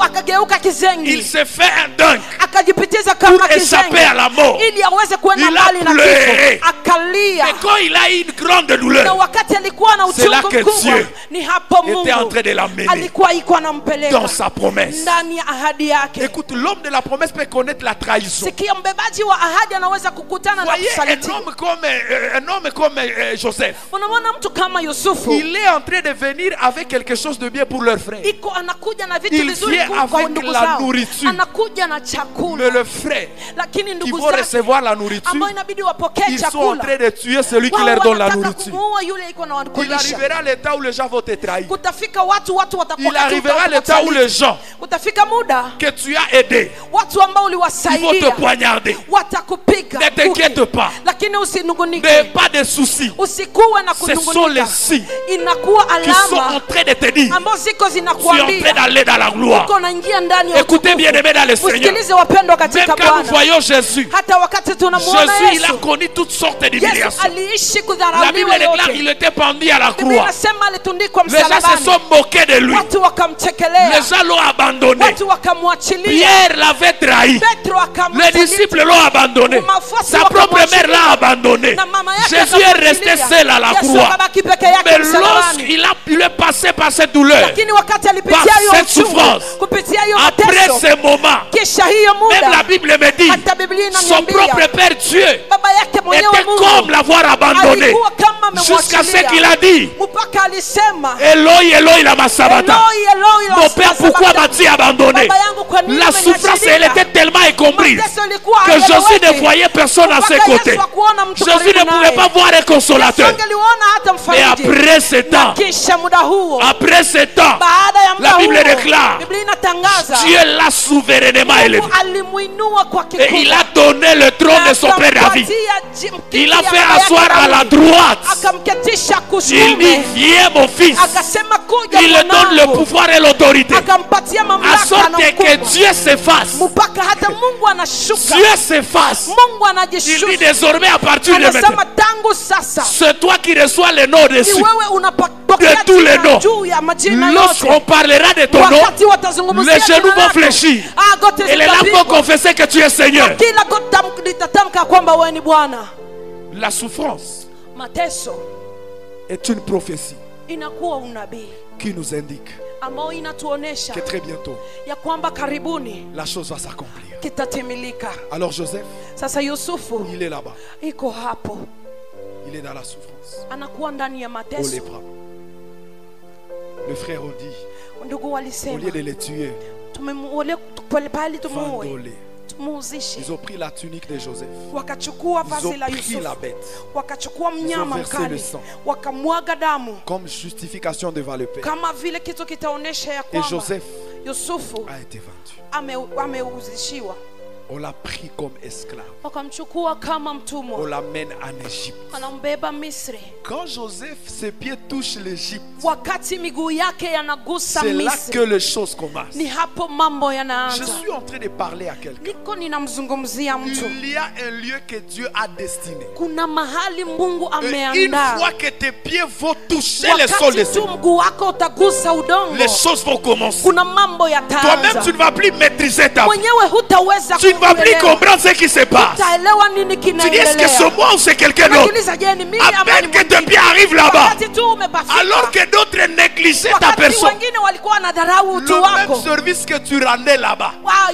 akageuka Il kizengi, s'est fait un dingue akajipitiza pour kama échapper kizengi à la mort. ili aweze kuenda Il a mbali na pleuré. kifo. Akalia, Et quand il a eu une grande na douleur, wakati alikuwa na c'est là uchungu que mkubwa, Dieu ni hapo était en Mungu train de l'amener alikuwa iko anampeleka dans sa promesse. ndani ya ahadi yake. Écoute, l'homme de la promesse peut connaître la trahison. Sikia, mbebaji wa ahadi anaweza kukutana na Voyez kusaliti. un homme comme Joseph. Unamwona mtu kama Yusufu, Il est en train de venir avec quelque chose de bien pour leur frère. iko anakuja na vitu Il vizuri vient kwa avec ndugu la zao, nourriture. anakuja na Mais chakula, le frère lakini qui ndugu vont zake recevoir la nourriture, ambao inabidi wapokee ils sont en chakula, train de tuer celui qui wao leur donne la wanataka nourriture. kumuua yule iko na Il kulisha. arrivera le temps où les gens vont te trahir. Kutafika watu watakuwa Il arrivera le temps où les gens utafika muda que tu as aidés, watu ambao ils vont te uliwasaidia poignarder. watakupiga. Ne t'inquiète pas. Lakini usinungunike, N'aie pas de soucis. usikuwe na Ce sont les kunungunika. signes Inakuwa qui sont en alama train de te dire ambazo ziko tu es en train zinakuambia d'aller dans la gloire. uko naingia ndani ya Écoutez utukufu. bien aimés dans le Seigneur. Usikilize wapendwa Même katika quand nous Bwana. voyons Jésus, Hata wakati tunamuona Jésus il a Yesu, connu toutes sortes Yesu d'humiliations. aliishi La Bible kudharauliwa déclare qu'il yote. était pendu à la Biblia croix. inasema alitundikwa Les gens se msalabani, sont moqués de lui. watu wakamchekelea, Les gens l'ont abandonné. watu wakamwachilia. Pierre l'avait trahi. Petro Les akamsaliti. disciples l'ont abandonné. Sa propre mère l'a abandonné. Na mama yake Jésus est resté akamwachilia. seul à la Yesu croix. akabaki peke yake Mais msalabani. lorsqu'il est passé par cette douleur, Lakini wakati alipitia par hiyo cette uchungu, souffrance, kupitia hiyo après mateso, ce moment, kisha hiyo même la muda, Bible me dit, hata Biblia son inaniambia propre Père Dieu baba yake mwenyewe était comme Mungu l'avoir abandonné. alikuwa kama Jusqu'à ce amemwachilia. qu'il a dit, Mpaka alisema Eloi, Eloi, lama sabata. Eloi, Eloi, Mon père, pourquoi m'as-tu abandonné? Baba yangu, kwa nini La souffrance, umeniachilia? elle était tellement incomprise Mateso ilikuwa que Jésus haeleweki. ne voyait personne à ses Mpaka côtés. Yesu hakuona mtu Jésus karibu ne pouvait naye. pas voir un consolateur. Yesu angeliona hata Mais mfariji. après ce temps, Kisha muda huo, après ce temps, baada ya muda la Bible huo, déclare, Biblia inatangaza Dieu l'a souverainement élevé. Mungu alimuinua kwa Et il kikubwa. a donné le trône de son père David. Il a fait asseoir à la droite. akamketisha Il kusume, dit, viens mon fils. akasema kuja Il lui donne le mwanangu, pouvoir et l'autorité. akampatia À mamlaka sorte na que ukubwa, Dieu s'efface. mpaka hata Mungu anashuka, Dieu s'efface. Mungu Il dit anajishusha, désormais à partir de maintenant, anasema tangu sasa c'est toi qui reçois le nom ni dessus. wewe unapokea De tous les jina noms. juu ya majina Lorsqu'on yote. parlera de ton nom, Wakati watazungumzia les genoux jina vont lako, fléchir. goti et les lames vont zitapigwa, confesser que tu es Seigneur. kila goti litatamka kwamba wewe ni Bwana. La souffrance Mateso est une prophétie inakuwa unabii qui nous indique ambao inatuonesha que très bientôt ya kwamba karibuni la chose va s'accomplir. kitatimilika. Alors Joseph, Sasa Yusufu il est là-bas. iko hapo, Il est dans la souffrance. anakuwa ndani ya On mateso. les prend. Le frère a dit, Ndugu au walisema lieu de les tuer, tumemwole pale tumuue, vendons-les. tumuuzishe. Ils ont pris la tunique de Joseph. Wakachukua Ils vazi ont la pris Yusufu, la bête wakachukua mnyama versé le mkali, sang. wakamwaga damu comme justification devant le Père. kama vile kitu kitaonesha ya Et kwamba Joseph Yusufu a été vendu. ameuzishiwa. On l'a pris comme esclave. Wakamchukua kama On mtumwa, l'amène en Égypte. wanambeba Misri. Quand Joseph, ses pieds touchent l'Égypte, Wakati miguu yake yanagusa c'est là Misri, que les choses commencent. ni hapo mambo Je yanaanza. suis en train de parler à quelqu'un. Niko ninamzungumzia mtu. Il y a un lieu que Dieu a destiné. Kuna mahali Mungu Et une ameandaa. fois que tes pieds vont toucher le sol de Wakati tu Seigneur, mguu wako utagusa udongo, les choses vont commencer. kuna mambo Toi-même, yataanza. tu ne vas plus maîtriser ta vie. Mwenyewe hutaweza Tu ne vas plus kuelewa. comprendre ce qui se passe. Utaelewa nini Tu dis, est-ce que kinaendelea. c'est moi ou c'est quelqu'un d'autre? Unajiuliza, je, ni mimi À ama peine ni que tes mwingine? pieds arrivent là-bas, Wakati tu umepafika, alors que d'autres négligeaient ta wakati personne, wengine walikuwa wanadharau utu le même wako, service que tu rendais là-bas,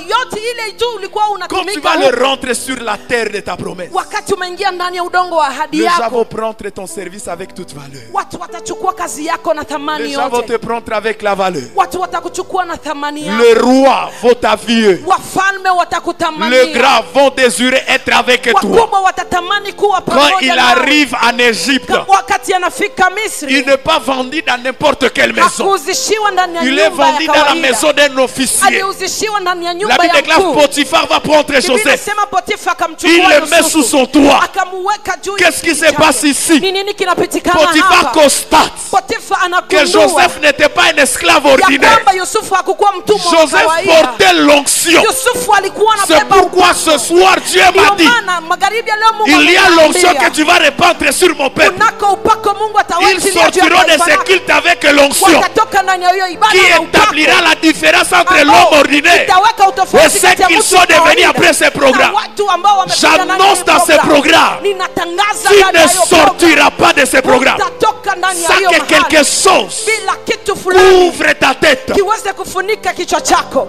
yote ile tu ulikuwa quand tu unatumika vas huko, le rentrer sur la terre de ta promesse, wakati umeingia ndani ya udongo wa ahadi les gens yako, vont prendre ton service avec toute valeur. watu watachukua kazi yako na thamani Les gens vont te yote. prendre avec la valeur. Watu watakuchukua na thamani yako. Le roi va t'avier. Wafalme Les watakutamania. grands vont désirer être avec toi. Wakubwa watatamani kuwa Quand pamoja il nawe. arrive en Égypte, Wakati anafika Misri, il n'est pas vendu dans n'importe quelle maison. hakuuzishiwa ndani ya Il est nyumba vendu ya dans la kawaida. maison d'un officier. Aliuzishiwa ndani ya La nyumba Bible ya déclare mkuu. Potiphar va prendre Biblia Joseph. inasema Potifa Il akamchukua le met sous Yusufu, son toit. akamuweka juu ya Qu'est-ce qui kiti se chake. passe ici? Ni nini kinapitikana Potiphar hapa? constate Potifa que anagundua Joseph n'était pas un esclave ya ordinaire. kwamba Yusufu hakukuwa mtumwa wa Joseph kawaida. portait l'onction. Yusufu alikuwa C'est anabeba pourquoi ce soir Dieu m'a Ndio dit, maana magharibi ya leo Mungu il y a l'onction ameniambia, que tu vas répandre sur mon peuple. unako upako Mungu Ils atawachilia juu ya sortiront de taifa ce lako. culte avec l'onction Watatoka ndani ya hiyo ibada qui na upako établira la différence entre ambao l'homme ordinaire itaweka et utofauti ceux kati ya qui mtu sont wa devenus kawaida après ces na programmes. watu ambao wamekuja ndani ya J'annonce hiyo dans ces programmes, ninatangaza tu ndani ya ne hiyo programme, sortiras pas de ces programmes utatoka ndani ya sans hiyo que mahali quelque chose bila kitu fulani ouvre ta tête. kiweze kufunika kichwa chako.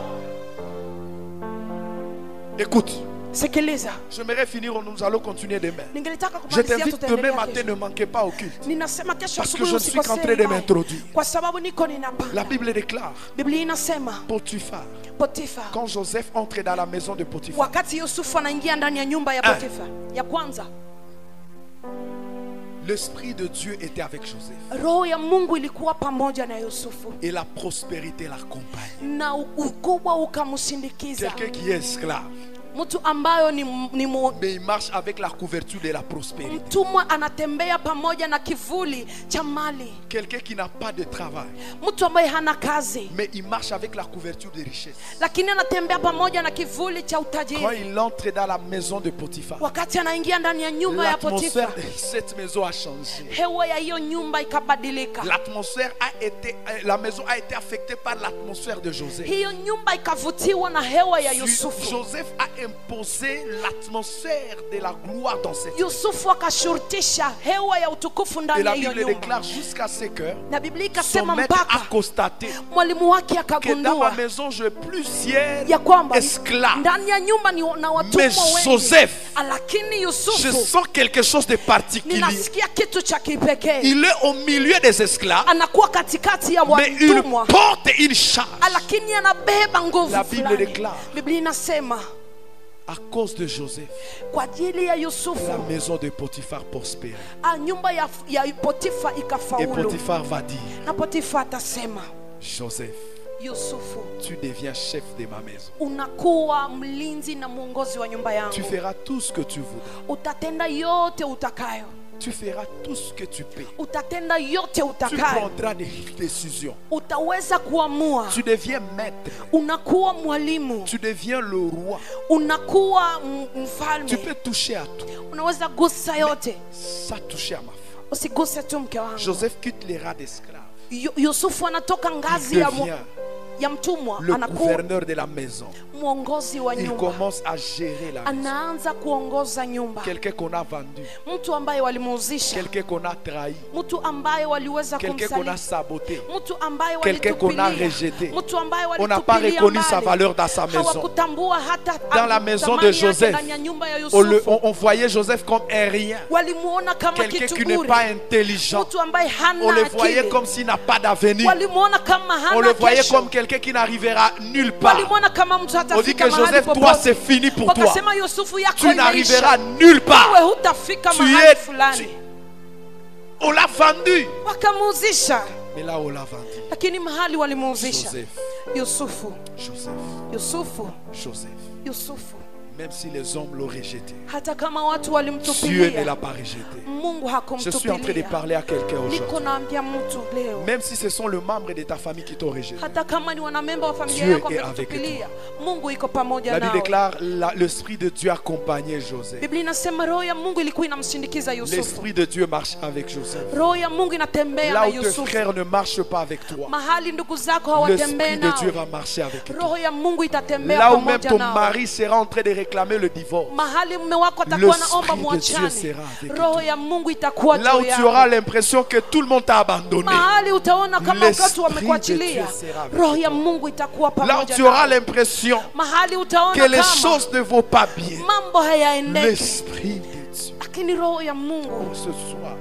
Écoute, sikiliza, J'aimerais finir, nous allons continuer demain. ningelitaka Je kumalizia, t'invite demain tutaendelea matin, kesho. ne manquez pas au culte. Ninasema kesho Parce que asubuhi je suis en usikosee train de ibada. m'introduire. Kwa sababu niko La ninapanda. Bible déclare, Biblia inasema Potiphar, Potifa, quand Joseph entre dans la maison de Potiphar, wakati Yusufu anaingia ndani ya nyumba ya Potifa, ya kwanza, l'Esprit de Dieu était avec Joseph. roho ya Mungu ilikuwa pamoja na Yusufu Et la prospérité l'accompagne. na ukubwa ukamsindikiza. Quelqu'un qui est esclave, Mtu ambayo ni mais il marche avec la couverture de la prospérité. mtumwa anatembea pamoja na kivuli cha mali. Quelqu'un qui n'a pas de travail, Mtu ambaye hana kazi mais il marche avec la couverture de richesse. lakini anatembea pamoja na kivuli cha Quand utajiri. il entre dans la maison de Potiphar, Wakati anaingia ndani ya nyumba ya Potifa, l'atmosphère de cette maison a changé. hewa ya hiyo nyumba ikabadilika. L'atmosphère a été, la maison a été affectée par l'atmosphère de Joseph. Hiyo nyumba ikavutiwa na hewa ya Yusufu. Joseph a imposé l'atmosphère de la gloire dans cette maison. Yusufu akashurutisha hewa ya utukufu Et ndani la ya hiyo Bible nyumba, déclare jusqu'à ce que na Biblia son ikasema maître a mpaka constaté mwalimu wake que dans ma akagundua maison je plusieurs ya kwamba esclaves. ndani ya nyumba ni na watumwa Mais wengi, Joseph, lakini je Yusufu sens quelque chose de particulier. ninasikia kitu cha kipekee. Il est au milieu des esclaves, Anakuwa katikati ya mais il watumwa, porte une charge. lakini anabeba nguvu La Bible fulani. déclare, Biblia inasema à cause de Joseph, kwa ajili ya la Yusufu maison de Potiphar prospère. nyumba ya Potifa Et ikafaulu. Potiphar va dire, Na Potifa atasema, Joseph, Yusufu, tu deviens chef de ma maison. unakuwa mlinzi na mwongozi wa nyumba Tu yangu. feras tout ce que tu voudras. Utatenda yote utakayo, Tu feras tout ce que tu peux. utatenda yote Tu utakayo, prendras des décisions. utaweza kuamua. Tu deviens maître. Unakuwa mwalimu, Tu deviens le roi. unakuwa Tu mfalme, peux toucher à tout. unaweza gusa yote, Ça toucher à ma femme. usiguse tu mke wangu. Joseph quitte les rats d'esclaves. Yusufu anatoka Il ngazi ya mtumwa, le anakuwa gouverneur de la maison. mwongozi wa Il nyumba, commence à gérer la maison. anaanza kuongoza nyumba. Quelqu'un qu'on a vendu. Mtu ambaye walimuuzisha, Quelqu'un qu'on a trahi. mtu ambaye waliweza Quelqu'un qu'on a kumsaliti, saboté. mtu ambaye Quelqu'un qu'on a walitupilia, rejeté. mtu ambaye On n'a pas walitupilia reconnu sa mbali. valeur dans sa maison. Hawakutambua hata Dans la maison thamani de yake Joseph, ndani ya nyumba ya On, Yusufu. on voyait Joseph comme un rien. Walimuona kama Quelqu'un kitu qui n'est bure, pas intelligent. mtu ambaye hana On le voyait akili. comme s'il n'a pas d'avenir. Walimuona kama On hana le voyait kesho. comme quelqu'un qui n'arrivera nulle part. Walimwona kama mtu On dit hatafika que mahali Joseph, toi, popote. c'est fini pour toi. Wakasema Yusufu yako Tu n'arriveras imeisha, nulle part. wewe hutafika Tu mahali es. fulani. On l'a vendu. Wakamuuzisha, Mais là, on l'a vendu. lakini mahali walimuuzisha Joseph, Yusufu, Joseph, Yusufu, Joseph. Yusufu, Même si les hommes l'ont rejeté, hata kama watu Dieu ne walimtupilia, l'a pas rejeté. Mungu Je suis en train de hakumtupilia. parler à quelqu'un aujourd'hui. Niko naambia mtu leo, Même si ce sont les membres de ta famille qui t'ont rejeté, hata kama ni wanamemba wa familia Dieu yako est wamekutupilia, Mungu iko pamoja la Bible nawe. déclare l'Esprit de Dieu accompagnait Joseph. Biblia inasema roho ya Mungu ilikuwa inamshindikiza Yusufu. L'Esprit de Dieu marche avec Joseph. Roho ya Mungu inatembea Là na où tes Yusufu. frères ne marchent pas avec toi, Mahali ndugu zako hawatembei l'Esprit de Dieu nawe, va marcher avec toi. roho ya Mungu itatembea Là où même pamoja ton nawe. mari sera en train de réclamer le divorce, Mahali mume wako atakuwa L'Esprit naomba de Dieu mwachane, sera avec roho toi. ya Mungu itakuwa là où juu tu auras yako. l'impression que tout le monde t'a abandonné, Mahali utaona kama L'Esprit watu de wamekuachilia, Dieu sera avec roho ya toi. Mungu itakuwa là où pamoja tu auras nawe. l'impression Mahali utaona que les kama choses ne vont pas bien, mambo hayaendeki, l'Esprit de Dieu. lakini roho ya Mungu. Ce soir,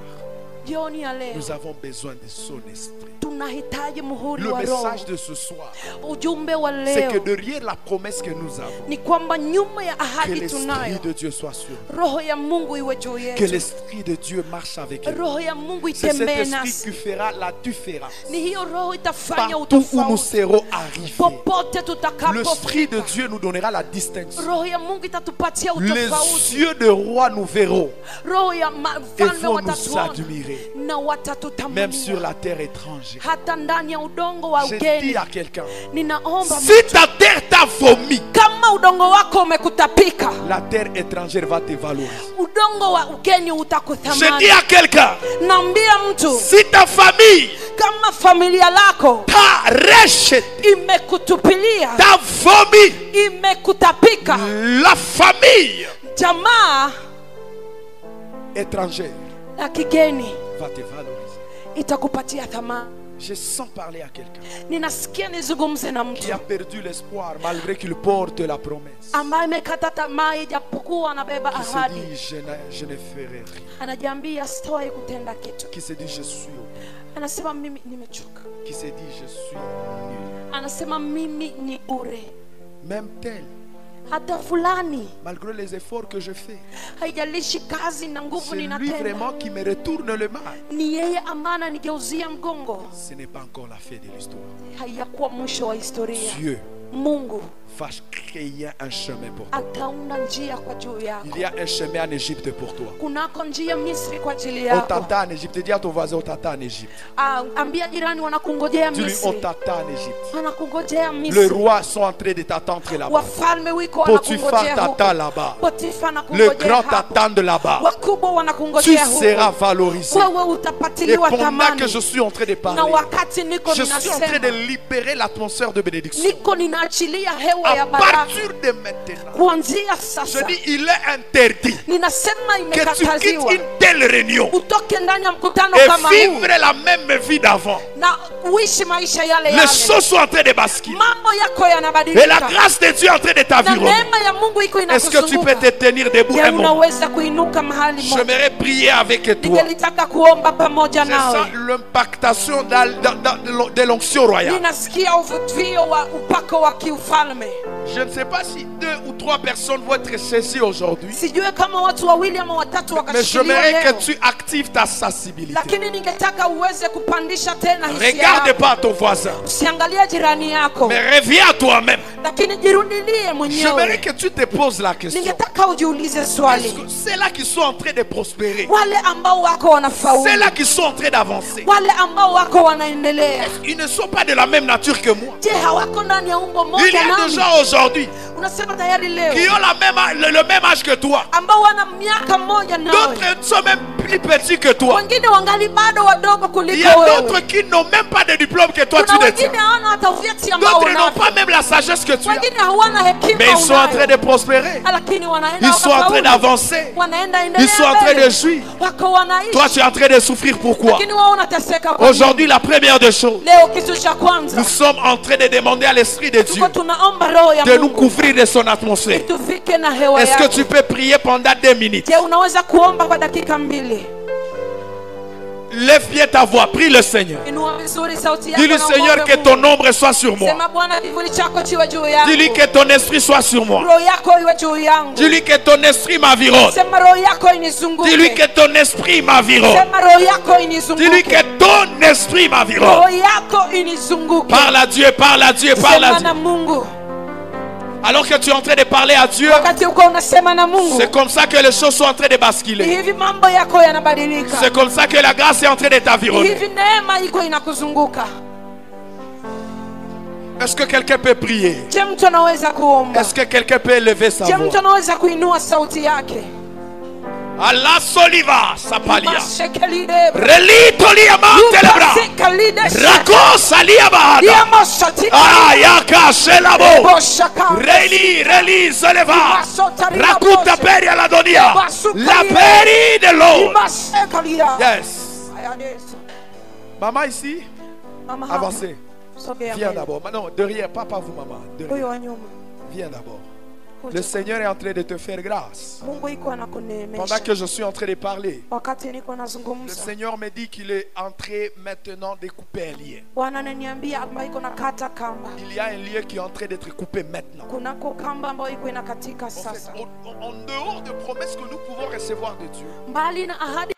Jioni ya leo nous avons besoin de son esprit. tunahitaji muhuri Le wa roho. message de ce soir, Ujumbe wa c'est que leo derrière la promesse que nous avons, ni kwamba nyuma ya que ahadi l'Esprit tunayo, de Dieu soit sur nous, roho ya Mungu iwe juu que yetu, l'Esprit de Dieu marche avec nous. roho ya Mungu C'est cet itembee esprit nasi. qui fera la différence Ni hiyo roho itafanya partout où nous utofauti serons arrivés. popote L'Esprit de tutakapofika. Dieu nous donnera la distinction. Roho ya Mungu itatupatia Les utofauti. yeux de roi nous verront Roho ya et mfalme vont nous watatuona admirer, na même sur watatutamania la terre étrangère. hata ndani ya udongo wa Je dis ugeni. à quelqu'un, Ninaomba si ta terre t'a vomi, kama udongo wako umekutapika, la terre étrangère va te valoriser. udongo wa ugeni Je dis utakuthamani. à quelqu'un, Naambia mtu si ta famille kama familia lako t'a rejeté, imekutupilia, t'a vomi, imekutapika, la famille jamaa étrangère la kigeni va te valoriser. itakupatia thamani. Je sens parler à quelqu'un ninasikia nizungumze na qui a mtu perdu l'espoir malgré qu'il porte la promesse. ambaye amekata tamaa ijapokuwa anabeba Qui se ahadi. dit je ne ferai rien. Anajiambia sitawahi kutenda kitu. Qui se dit je suis au bout. Anasema mimi nimechoka. Qui se dit je suis nul. Anasema mimi ni bure. Même tel, Hata fulani, malgré les efforts que je fais, haijalishi kazi na nguvu c'est lui ninatenda, vraiment qui me retourne le mal. ni yeye ambaye ananigeuzia mgongo. Ce n'est pas encore la fin de l'histoire. Haiyakuwa mwisho wa historia. Dieu Mungu va créer un chemin pour toi. ataunda njia kwa juu yako. Il y a un chemin en Égypte pour toi. Kunako njia Misri kwa ajili On yako. t'attend en Égypte. Dis à ton voisin, on t'attend en Égypte. Ambia jirani wanakungojea Dis-lui, on Misri. t'attend en Égypte. Wanakungojea Les Misri. rois sont en train de t'attendre là-bas. Wafalme wiko Potiphar wanakungojea t'attend huko. là-bas. Potifa Le anakungojea grand hapo. t'attend là-bas. Wakubwa Tu wanakungojea seras huko. valorisé. Wewe Et utapatiliwa pendant thamani. que je suis en train de Na parler, wakati niko je suis en train de ninasema, libérer l'atmosphère de bénédiction. niko ninaachilia hewa ya À baraka. partir de maintenant, Kuanzia je sasa dis, il est interdit ninasema que tu quittes imekataziwa une telle réunion utoke ndani ya mkutano et kama huu vivre la même vie d'avant. na uishi maisha yale Les yale. choses sont en train de basculer. Mambo yako Et la yanabadilika grâce de Dieu est en train de na t'environner. neema ya Mungu iko Est-ce que tu peux inakuzunguka. te tenir debout Je, un moment? unaweza kuinuka mahali moja. J'aimerais prier avec toi. Ningelitaka kuomba pamoja Je sens nawe. l'impactation de l'onction royale. Ninasikia uvuvio wa upako wa kiufalme. Je ne sais pas si 2 ou 3 personnes vont être saisies aujourd'hui, Sijue kama watu wawili ama watatu mais wakashikilia j'aimerais leo. que tu actives ta sensibilité. Lakini ningetaka uweze kupandisha tena hisia Regarde yako. pas ton voisin, Usiangalie jirani yako, mais reviens à toi-même. lakini jirudilie J'aimerais mwenyewe. que tu te poses la question. Ningetaka ujiulize swali. C'est là qui sont en train de prospérer. Wale ambao wako C'est wanafaulu, là qui sont en train d'avancer. wale ambao wako wanaendelea, Ils ne sont pas de la même nature que moi. je hawako ndani ya umbo Il y moja a des nami? gens aujourd'hui Unasema tayari qui leo ont le même âge que toi. ambao wana miaka moja nawe, D'autres sont même plus petits que toi. wengine wangali bado wadogo Il y kuliko a wewe. d'autres qui n'ont même pas de diplôme que toi tu Kuna détiens. wengine hawana hata vyeti ambao D'autres n'ont unavyo. pas même la sagesse que tu as. Wengine hawana hekima Mais ils sont en train unayo. de prospérer. Lakini wanaenda Ils sont en train wakafaulu. d'avancer. Wanaenda Ils sont en train de endelea jouir. wako wanaishi. Toi, tu es en train de souffrir. Pourquoi? Lakini wao unateseka kwa Aujourd'hui, la première des choses, nini? Leo kitu cha kwanza nous sommes en train de demander à l'Esprit de Dieu tuko tunaomba roho ya de nous Mungu couvrir de son atmosphère. tufike na hewa Est-ce que yako. tu peux prier pendant 2 minutes? Je, unaweza kuomba kwa dakika 2? Lève bien ta voix, prie le Seigneur. Inua vizuri sauti yako Dis-lui, na Seigneur, uombe que Mungu. ton ombre soit sur moi. Sema Bwana, kivuli chako chiwe juu yangu. Dis-lui que ton esprit soit sur moi. Roho yako iwe juu yangu. Dis-lui que ton esprit m'environne. Sema roho yako inizunguke. Dis-lui que ton esprit m'environne. Sema roho yako Dis-lui inizunguke. que ton esprit m'environne. Roho yako inizunguke. Parle à Dieu, parle à Dieu, parle à Sema Dieu. na Mungu. Alors que tu es en train de parler à Dieu, Wakati uko unasema na Mungu, c'est comme ça que les choses sont en train de ni basculer. hivi mambo yako yanabadilika. C'est comme ça que la grâce est en train de Ni t'environner. hivi neema iko inakuzunguka. Est-ce que quelqu'un peut prier? Je, mtu anaweza kuomba? Est-ce que quelqu'un peut élever sa Je, voix? mtu anaweza kuinua sauti yake? Allah soliva sapalia. Mashekelide. Relito liamante le bras. Yukasikalides. Rako salia bahada. Yamashatika. Ah yaka shelabo. Boshaka. Reli seleva. Rakuta peri alla donia. La peri de l'eau. Imashekalia. Yes. Ayadesa. Maman ici, Mama hapa. avancez. Sogea Viens mbele. d'abord. Non, derrière, pas vous maman. Huyo Derrière. wa nyuma. Viens d'abord. Kuja. Le Seigneur est en train de te faire grâce. Mungu iko Pendant anakuneemesha. que je suis en train de parler, Wakati niko le nazungumza, Seigneur me dit qu'il est en train maintenant de couper un lien. Bwana ananiambia ambayo iko nakata kamba. Il y a un lien qui est en train d'être coupé maintenant. Kunako kamba ambayo iko inakatika En fait, sasa. en dehors de promesses que nous pouvons recevoir de Dieu, Mbali na ahadi